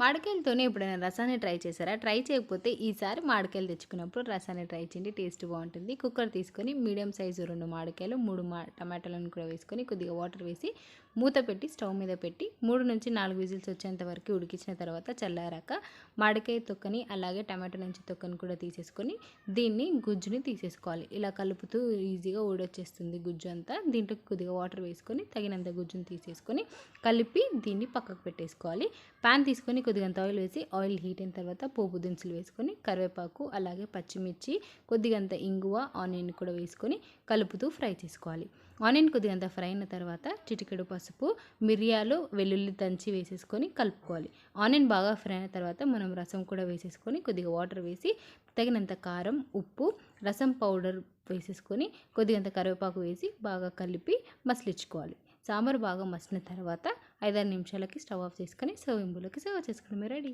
మామిడికాయలతోనే ఎప్పుడైనా రసాన్ని ట్రై చేశారా? ట్రై చేయకపోతే ఈసారి మామిడికాయలు తెచ్చుకున్నప్పుడు రసాన్ని ట్రై చేయండి. టేస్ట్ బావుంటుంది. కుక్కర్ తీసుకొని మీడియం సైజు 2 మామిడికాయలు, 3 టమాటాలను కూడా వేసుకొని కొద్దిగా వాటర్ వేసి మూత పెట్టి స్టవ్ మీద పెట్టి 3-4 విజిల్స్ వచ్చేంత వరకు ఉడికించిన తర్వాత చల్లారాక మామిడికాయ తొక్కని అలాగే టమాటో నుంచి తొక్కని కూడా తీసేసుకొని దీన్ని గుజ్జుని తీసేసుకోవాలి. ఇలా కలుపుతూ ఈజీగా ఊడొచ్చేస్తుంది గుజ్జు అంతా. దీంట్లోకి కొద్దిగా వాటర్ వేసుకొని తగినంత గుజ్జుని తీసేసుకొని కలిపి దీన్ని పక్కకు పెట్టేసుకోవాలి. పాన్ తీసుకొని కొద్దిగంత ఆయిల్ వేసి ఆయిల్ హీట్ అయిన తర్వాత పోపు దినుసులు వేసుకొని కరివేపాకు అలాగే పచ్చిమిర్చి కొద్దిగంత ఇంగువ ఆనియన్ కూడా వేసుకొని కలుపుతూ ఫ్రై చేసుకోవాలి. ఆనియన్ కొద్దిగంత ఫ్రై అయిన తర్వాత చిటికెడు పసుపు, మిరియాలు, వెల్లుల్లి దంచి వేసేసుకొని కలుపుకోవాలి. ఆనియన్ బాగా ఫ్రై అయిన తర్వాత మనం రసం కూడా వేసేసుకొని కొద్దిగా వాటర్ వేసి తగినంత కారం, ఉప్పు, రసం పౌడర్ వేసేసుకొని కొద్దిగంత కరివేపాకు వేసి బాగా కలిపి మసలించుకోవాలి. సాంబార్ బాగా మసిలిన తర్వాత 5-6 నిమిషాలకి స్టవ్ ఆఫ్ చేసుకొని సర్వింగ్ బౌల్‌లోకి సర్వ్ చేసుకోవడమే రెడీ.